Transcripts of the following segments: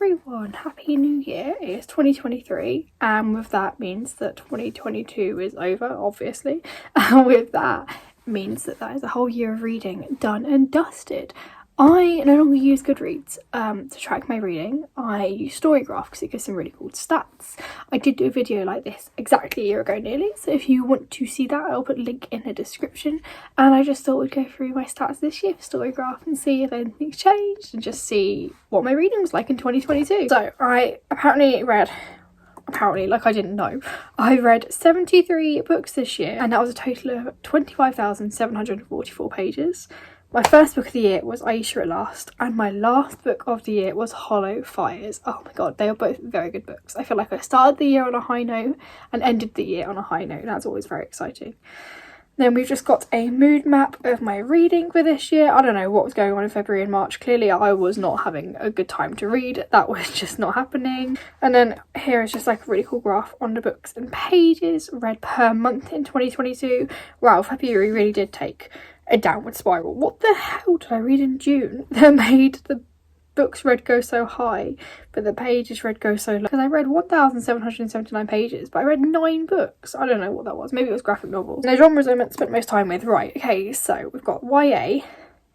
everyone, happy new year. It's 2023 and with that means that 2022 is over, obviously, and with that means that is a whole year of reading done and dusted. I no longer use Goodreads to track my reading. I use storygraph because it gives some really cool stats. I did do a video like this exactly a year ago nearly, so if you want to see that, I'll put a link in the description. And I just thought we'd go through my stats this year for storygraph and see if anything's changed and just see what my reading was like in 2022. So I apparently, like I didn't know, I read 73 books this year, and that was a total of 25,744 pages. My first book of the year was Aisha at Last, and my last book of the year was Hollow Fires. Oh my god, they are both very good books. I feel like I started the year on a high note and ended the year on a high note. That's always very exciting. Then we've just got a mood map of my reading for this year. I don't know what was going on in February and March. Clearly I was not having a good time to read. That was just not happening. And then here is just like a really cool graph on the books and pages read per month in 2022. Wow, February really did take a downward spiral. What the hell did I read in June that made the books read go so high but the pages read go so low? Because I read 1,779 pages but I read 9 books. I don't know what that was. Maybe it was graphic novels. And the genres I meant to spend most time with. Right, okay, so we've got YA,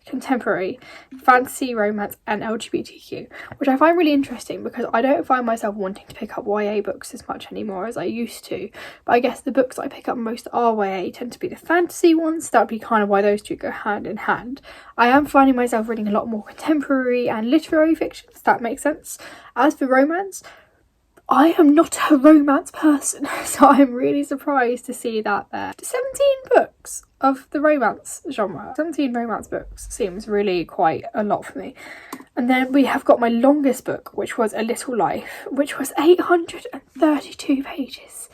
contemporary, fantasy, romance and LGBTQ, which I find really interesting because I don't find myself wanting to pick up YA books as much anymore as I used to. But I guess the books I pick up most are YA, tend to be the fantasy ones. That would be kind of why those two go hand in hand. I am finding myself reading a lot more contemporary and literary fiction, if that makes sense. As for romance, I am not a romance person, so I'm really surprised to see that there. 17 books of the romance genre. 17 romance books seems really quite a lot for me. And then we have got my longest book, which was A Little Life, which was 832 pages.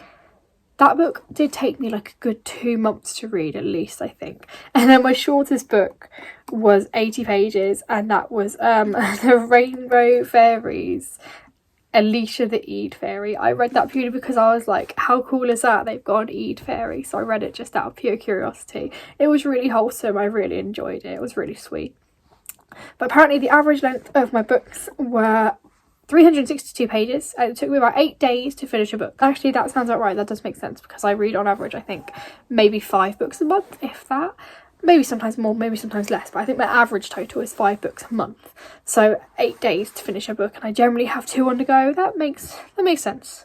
That book did take me like a good 2 months to read at least, I think. And then my shortest book was 80 pages, and that was The Rainbow Fairies, Alicia the Eid Fairy. I read that purely because I was like, how cool is that? They've got an Eid Fairy. So I read it just out of pure curiosity. It was really wholesome. I really enjoyed it. It was really sweet. But apparently the average length of my books were 362 pages, and it took me about 8 days to finish a book. Actually, that sounds about right. That does make sense because I read on average, I think, maybe 5 books a month, if that. Maybe sometimes more, maybe sometimes less, but I think my average total is 5 books a month. So 8 days to finish a book, and I generally have 2 on the go. That makes sense.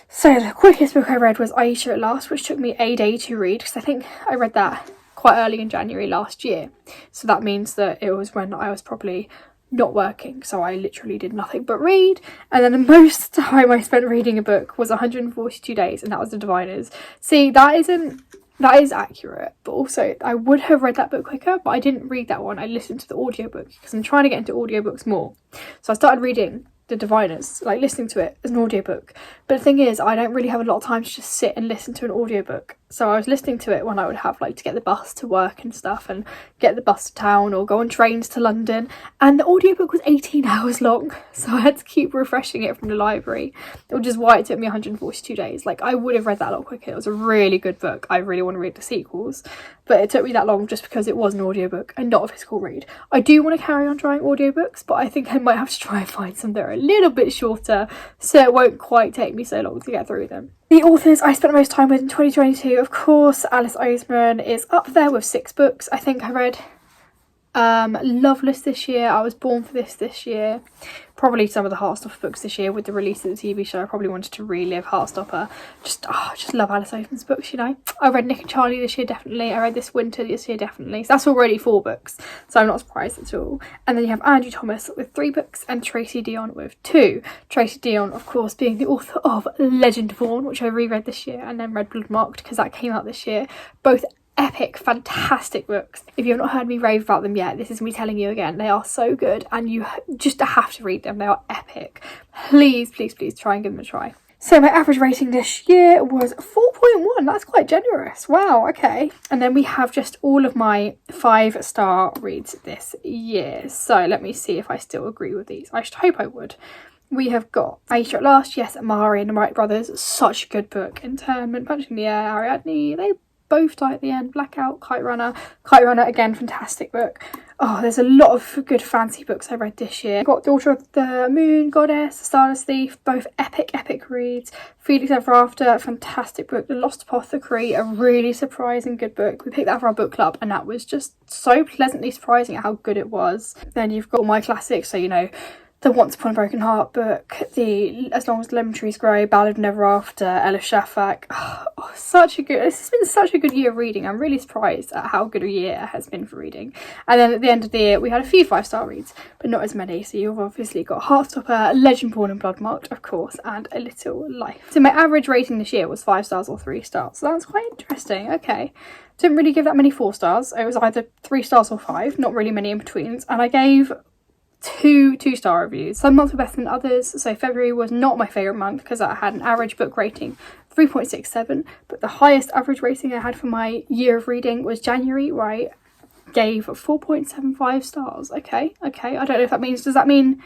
So the quickest book I read was Aisha at Last, which took me a day to read because I think I read that quite early in January last year. So that means that it was when I was probably not working, so I literally did nothing but read. And then the most time I spent reading a book was 142 days, and that was The Diviners. See, that is accurate, but also I would have read that book quicker, but I didn't read that one. I listened to the audiobook because I'm trying to get into audiobooks more. So I started reading The Diviners, like listening to it as an audiobook. But the thing is, I don't really have a lot of time to just sit and listen to an audiobook. So I was listening to it when I would have like to get the bus to work and stuff, and get the bus to town or go on trains to London. And the audiobook was 18 hours long, so I had to keep refreshing it from the library, which is why it took me 142 days. Like, I would have read that a lot quicker. It was a really good book. I really want to read the sequels, but it took me that long just because it was an audiobook and not a physical read. I do want to carry on trying audiobooks, but I think I might have to try and find some that are a little bit shorter so it won't quite take me so long to get through them. The authors I spent most time with in 2022, of course, Alice Oseman is up there with 6 books. I think I read Loveless this year. I Was Born for This year. Probably some of the Heartstopper books this year with the release of the TV show. I probably wanted to relive Heartstopper. I just love Alice Oseman's books, you know. I read Nick and Charlie this year, definitely. I read This Winter this year, definitely. So that's already 4 books, so I'm not surprised at all. And then you have Andrew Thomas with 3 books and Tracy Deonn with 2. Tracy Deonn, of course, being the author of Legendborn, which I reread this year, and then read Bloodmarked because that came out this year. Both epic, fantastic books. If you've not heard me rave about them yet, this is me telling you again. They are so good and you just have to read them. They are epic. Please, please, please try and give them a try. So my average rating this year was 4.1. That's quite generous. Wow, okay. And then we have just all of my 5-star reads this year. So let me see if I still agree with these. I should hope I would. We have got Aisha at Last, yes, Amari and the Wright Brothers. Such a good book. Internment, Punching in the Air, Ariadne, they both die at the end. Blackout, Kite Runner. Kite Runner, again, fantastic book. Oh, there's a lot of good fantasy books I read this year. Got Daughter of the Moon Goddess, The Stardust Thief, both epic reads. Felix Ever After, fantastic book. The Lost Apothecary, a really surprising good book. We picked that for our book club and that was just so pleasantly surprising at how good it was. Then you've got my classics, so you know, the Once Upon a Broken Heart book, the As Long as the Lemon Trees Grow, Ballad of Never After, Ella Shafak. Oh, such a good, this has been such a good year of reading. I'm really surprised at how good a year it has been for reading. And then at the end of the year, we had a few 5-star reads, but not as many. So you've obviously got Heartstopper, Legendborn and Bloodmarked, of course, and A Little Life. So my average rating this year was 5 stars or 3 stars. So that's quite interesting. Okay. Didn't really give that many 4 stars. It was either 3 stars or 5, not really many in betweens. And I gave 2 2-star reviews. Some months were better than others, so February was not my favourite month because I had an average book rating 3.67, but the highest average rating I had for my year of reading was January, where I gave 4.75 stars. Okay, I don't know if that means, does that mean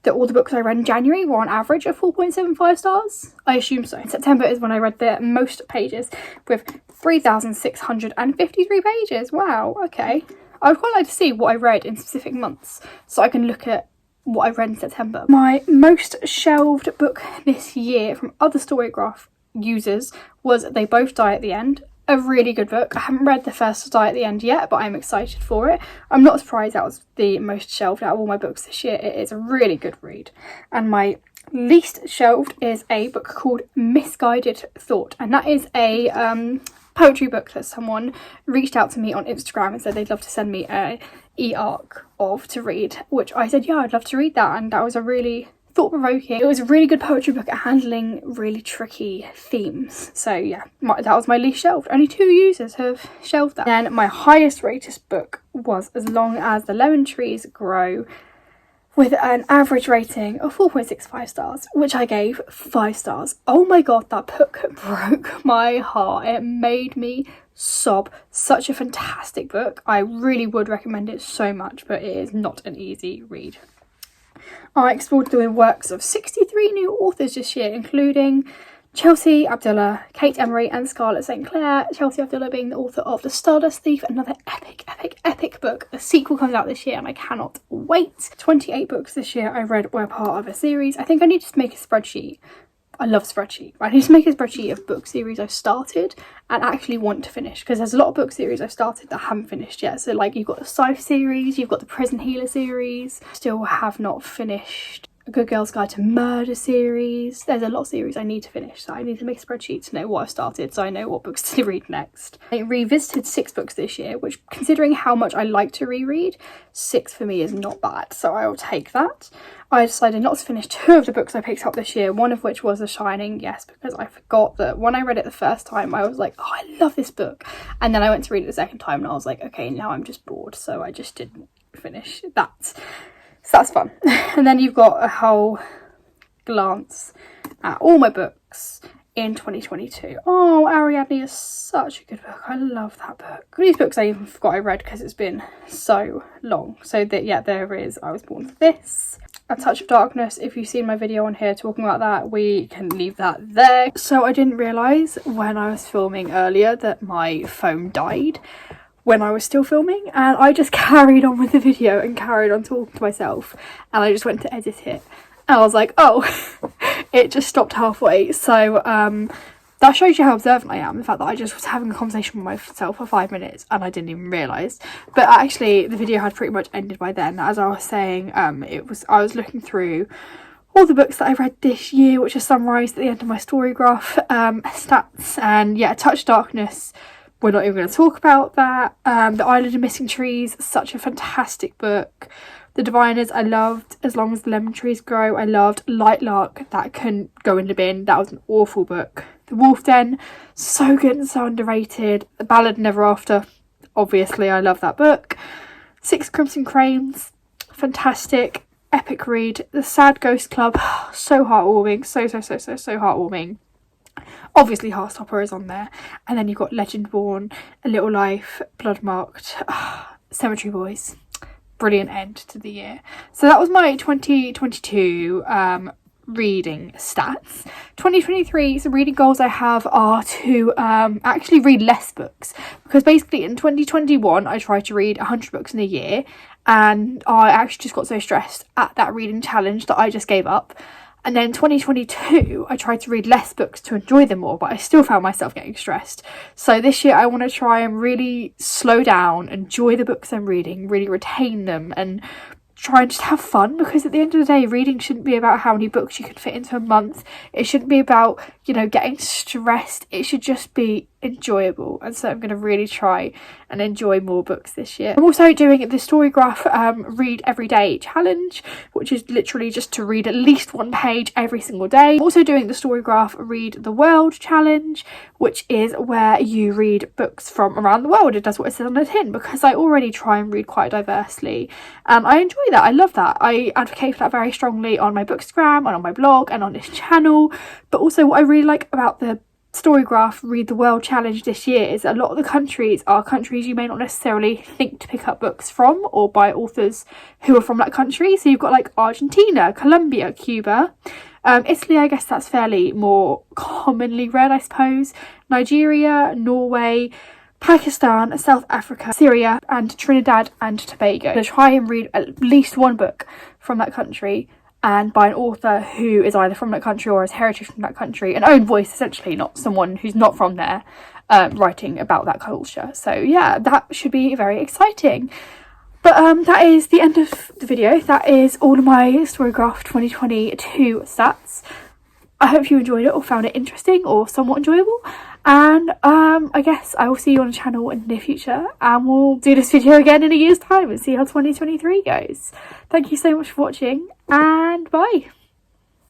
that all the books I read in January were on average of 4.75 stars? I assume so. September is when I read the most pages, with 3,653 pages. Wow, okay. I would quite like to see what I read in specific months so I can look at what I read in September. My most shelved book this year from other storygraph users was They Both Die at the End. A really good book. I haven't read The First to Die at the End yet, but I'm excited for it. I'm not surprised that was the most shelved out of all my books this year. It is a really good read. And my least shelved is a book called Misguided Thought, and that is a poetry book that someone reached out to me on Instagram and said they'd love to send me a e-arc of to read, which I said, yeah, I'd love to read that. And that was a really thought-provoking, it was a really good poetry book at handling really tricky themes. So yeah, that was my least shelved. Only 2 users have shelved that. Then my highest rated book was As Long as the Lemon Trees Grow, with an average rating of 4.65 stars, which I gave 5 stars. Oh my god, that book broke my heart. It made me sob. Such a fantastic book. I really would recommend it so much, but it is not an easy read. I explored the works of 63 new authors this year, including Chelsea Abdullah, Kate Emery and Scarlett St. Clair. Chelsea Abdullah being the author of The Stardust Thief, another epic book. A sequel comes out this year and I cannot wait. 28 books this year I read were part of a series. I think I need to make a spreadsheet. I love spreadsheet. I need to make a spreadsheet of book series I've started and actually want to finish, because there's a lot of book series I've started that I haven't finished yet. So like you've got the Scythe series, you've got the Prison Healer series. Still have not finished A Good Girl's Guide to Murder series. There's a lot of series I need to finish, so I need to make a spreadsheet to know what I've started so I know what books to read next. I revisited 6 books this year, which, considering how much I like to reread, 6 for me is not bad, so I will take that. I decided not to finish 2 of the books I picked up this year, one of which was The Shining, yes, because I forgot that when I read it the first time I was like, oh, I love this book, and then I went to read it the second time and I was like, okay, now I'm just bored, so I just didn't finish that. So that's fun. And then you've got a whole glance at all my books in 2022. Oh, Ariadne is such a good book. I love that book. These books I even forgot I read because it's been so long. So that, yeah, there is I Was Born for This. A Touch of Darkness. If you've seen my video on here talking about that, we can leave that there. So I didn't realise when I was filming earlier that my phone died when I was still filming, and I just carried on with the video and carried on talking to myself, and I just went to edit it and I was like, oh, it just stopped halfway. So that shows you how observant I am, the fact that I just was having a conversation with myself for 5 minutes and I didn't even realise. But actually the video had pretty much ended by then. As I was saying, I was looking through all the books that I read this year, which are summarised at the end of my storygraph stats, and yeah, Touch of Darkness, we're not even going to talk about that. The Island of Missing Trees, such a fantastic book. The Diviners, I loved. As Long as the Lemon Trees Grow, I loved. Light Lark, that can go in the bin. That was an awful book. The Wolf Den, so good and so underrated. The Ballad of Never After, obviously I love that book. 6 Crimson Cranes, fantastic, epic read. The Sad Ghost Club, so heartwarming, so heartwarming. Obviously Heartstopper is on there, and then you've got Legendborn, A Little Life, Bloodmarked, Cemetery Boys. Brilliant end to the year. So that was my 2022 reading stats. 2023, some reading goals I have are to actually read less books, because basically in 2021 I tried to read 100 books in a year, and I actually just got so stressed at that reading challenge that I just gave up. And then 2022, I tried to read less books to enjoy them more, but I still found myself getting stressed. So this year I want to try and really slow down, enjoy the books I'm reading, really retain them, and try and just have fun, because at the end of the day, reading shouldn't be about how many books you can fit into a month. It shouldn't be about, you know, getting stressed. It should just be enjoyable. And so I'm going to really try and enjoy more books this year. I'm also doing the storygraph read every day challenge, which is literally just to read at least one page every single day. I'm also doing the storygraph read the world challenge, which is where you read books from around the world. It does what it says on the tin, because I already try and read quite diversely, and I enjoy that. I love that. I advocate for that very strongly on my Bookstagram and on my blog and on this channel. But also what I really like about the storygraph read the world challenge this year is a lot of the countries are countries you may not necessarily think to pick up books from, or by authors who are from that country. So you've got like Argentina, Colombia, Cuba, Italy, I guess that's fairly more commonly read, I suppose, Nigeria, Norway, Pakistan, South Africa, Syria and Trinidad and Tobago. To try and read at least one book from that country, and by an author who is either from that country or has heritage from that country, an own voice essentially, not someone who's not from there, writing about that culture. So yeah, that should be very exciting. But that is the end of the video. That is all of my Storygraph 2022 stats. I hope you enjoyed it or found it interesting or somewhat enjoyable. And I guess I will see you on the channel in the near future, and we'll do this video again in a year's time and see how 2023 goes. Thank you so much for watching, and bye.